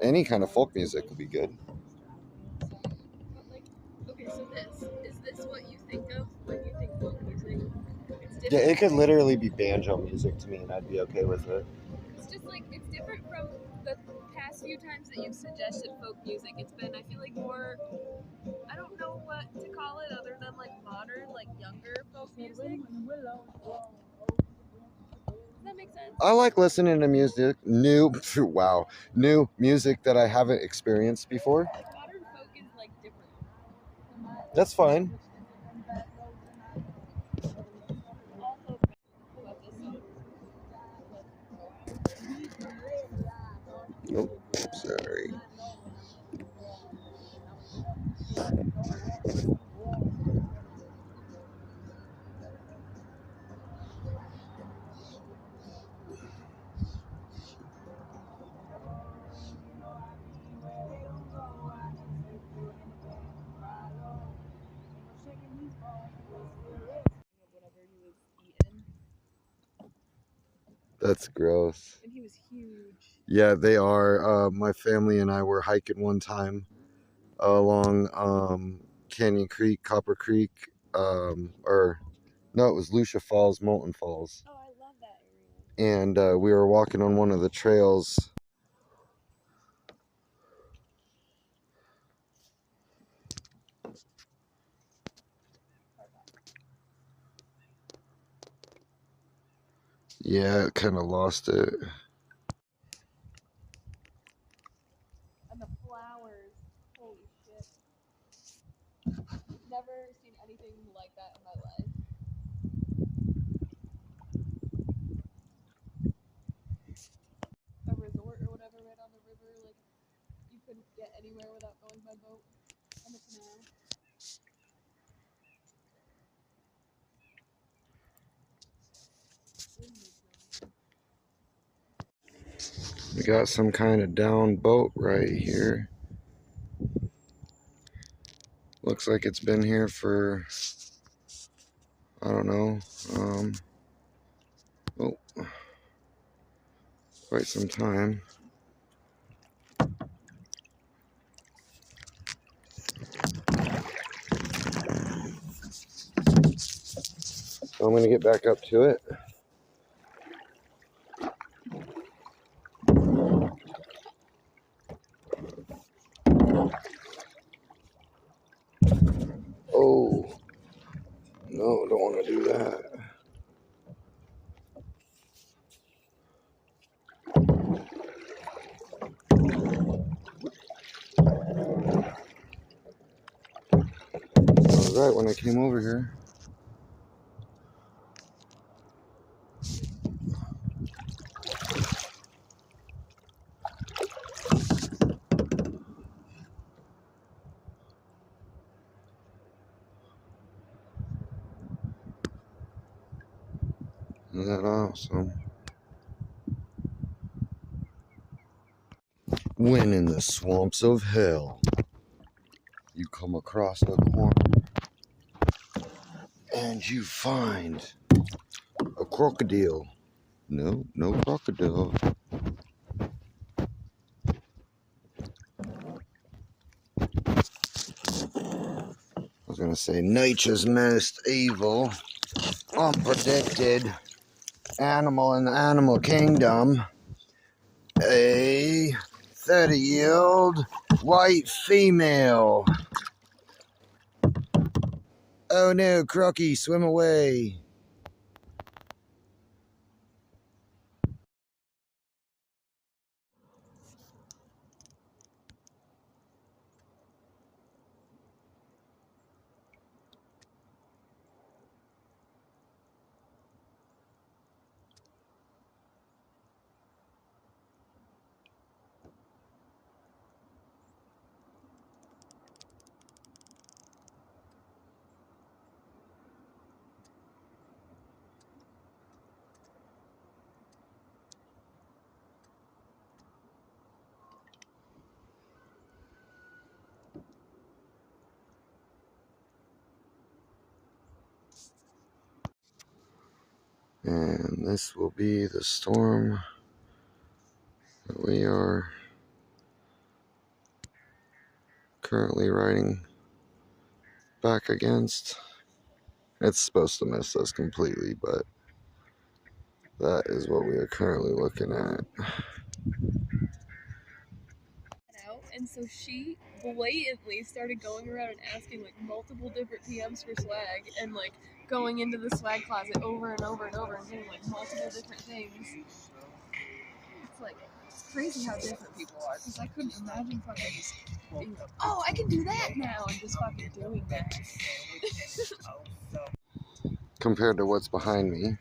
Any kind of folk music would be good. But like, okay, so is this what you think of when you think folk music? It's Yeah, different. it could literally be banjo music to me, and I'd be okay with it. It's just like it's different from the past few times that you've suggested folk music. It's been, I feel like, more. I don't know what to call it other than like modern, like younger folk music. Does that make sense? I like listening to music, new music that I haven't experienced before. Like modern folk is like different. That's fine. All folk about this song. Nope, sorry. Whatever he was eating, That's gross. and he was huge. Yeah, they are. My family and I were hiking one time along Canyon Creek, Copper Creek, or no, it was Lucia Falls, Molten Falls. Oh, I love that area. And we were walking on one of the trails. Yeah, it kind of lost it. And the flowers, holy shit! Never seen anything like that in my life. A resort or whatever right on the river, like you couldn't get anywhere without going by boat on the canal. We got some kind of down boat right here. Looks like it's been here for, I don't know, quite some time. So I'm going to get back up to it. Oh, no, don't want to do that. That was right when I came over here. Isn't that awesome? When in the swamps of hell, you come across a corner and you find a crocodile. No, no crocodile. I was gonna say nature's most evil, unpredicted animal in the animal kingdom. A 30-year-old white female. Oh no, Crocky, swim away. And this will be the storm that we are currently riding back against. It's supposed to miss us completely, but that is what we are currently looking at. And so she blatantly started going around and asking like multiple different PMs for swag and like going into the swag closet over and over and over and getting like multiple different things. It's like, it's crazy how different people are, because I couldn't imagine fucking just being like, oh, I can do that now, and just fucking doing that. Compared to what's behind me,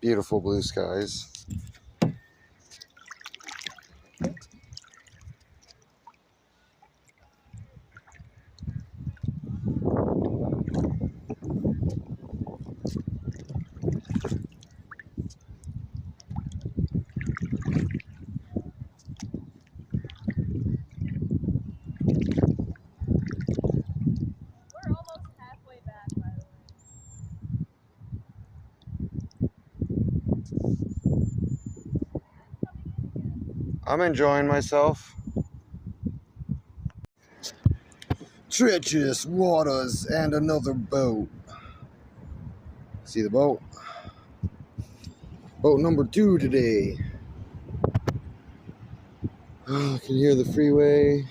beautiful blue skies. We're almost halfway back, by the way. I'm enjoying myself. Treacherous waters and another boat. See the boat? Boat number 2 today. Oh, I can hear the freeway.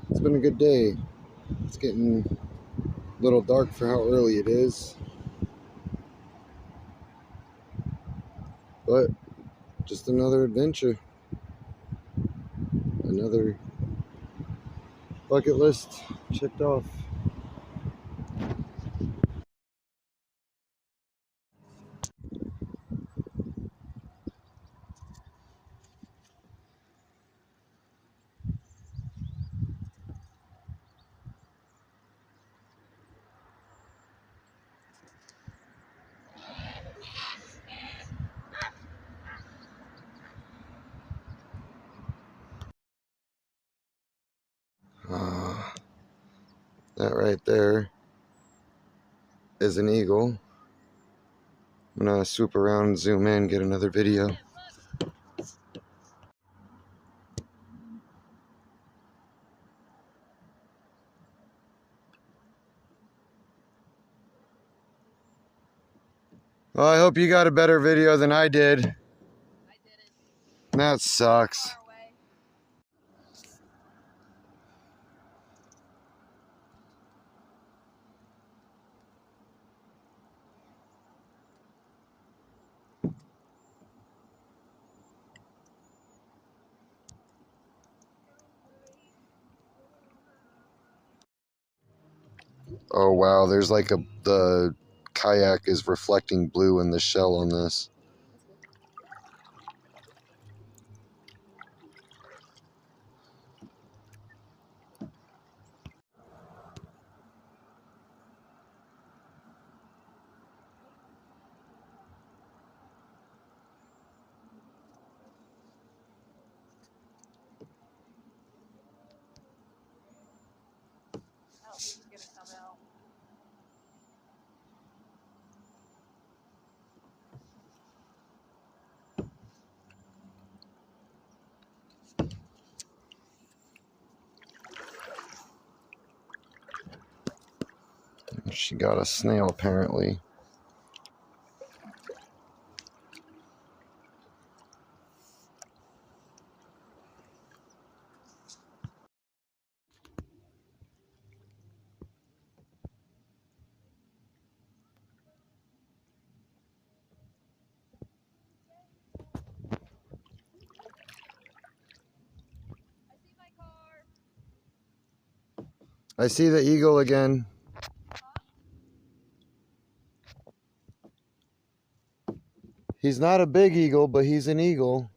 It's been a good day. It's getting a little dark for how early it is. But just another adventure. Another bucket list checked off. That right there is an eagle. I'm gonna swoop around and zoom in, get another video. Well, I hope you got a better video than I did. I didn't. That sucks. Far away. Oh wow, there's like the kayak is reflecting blue in the shell on this. Oh, he's gonna come out. She got a snail apparently. I see my car. I see the eagle again. He's not a big eagle, but he's an eagle.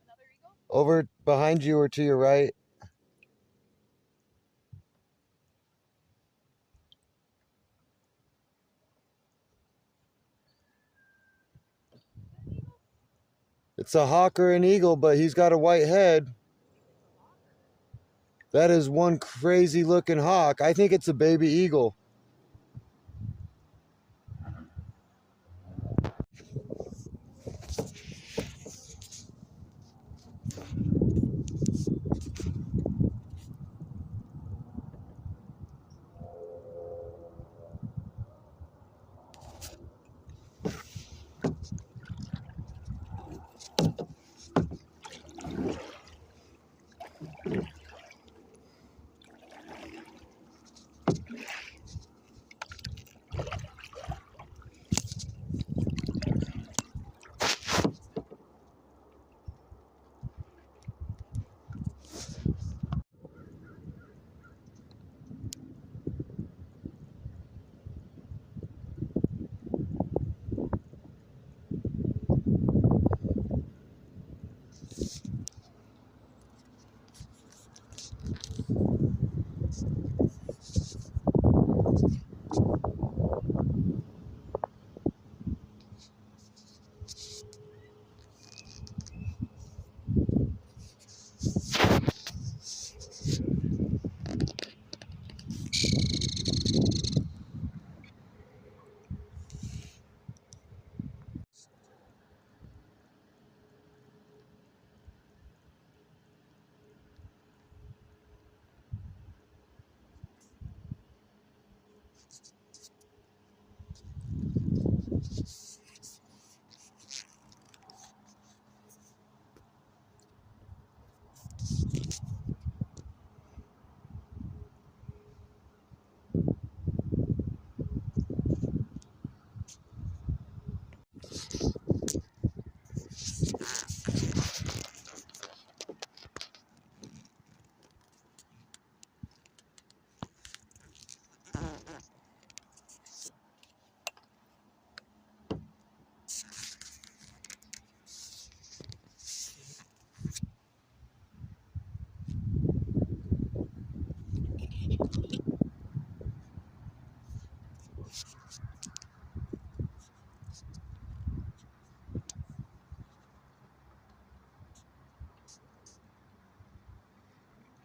Another eagle? Over behind you or to your right. It's a hawk or an eagle, but he's got a white head. That is one crazy looking hawk. I think it's a baby eagle.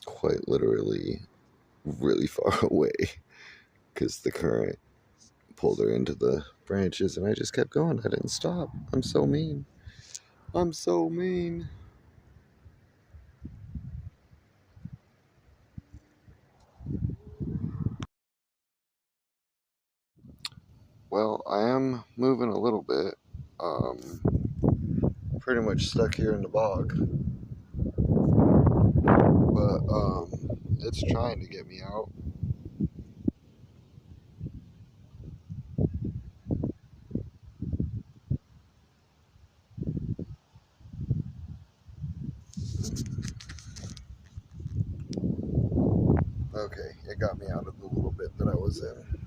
Quite literally really far away because the current pulled her into the branches and I just kept going. I didn't stop. I'm so mean. I'm so mean. Well, I am moving a little bit. Um, Pretty much stuck here in the bog, but it's trying to get me out. Okay, it got me out of the little bit that I was in.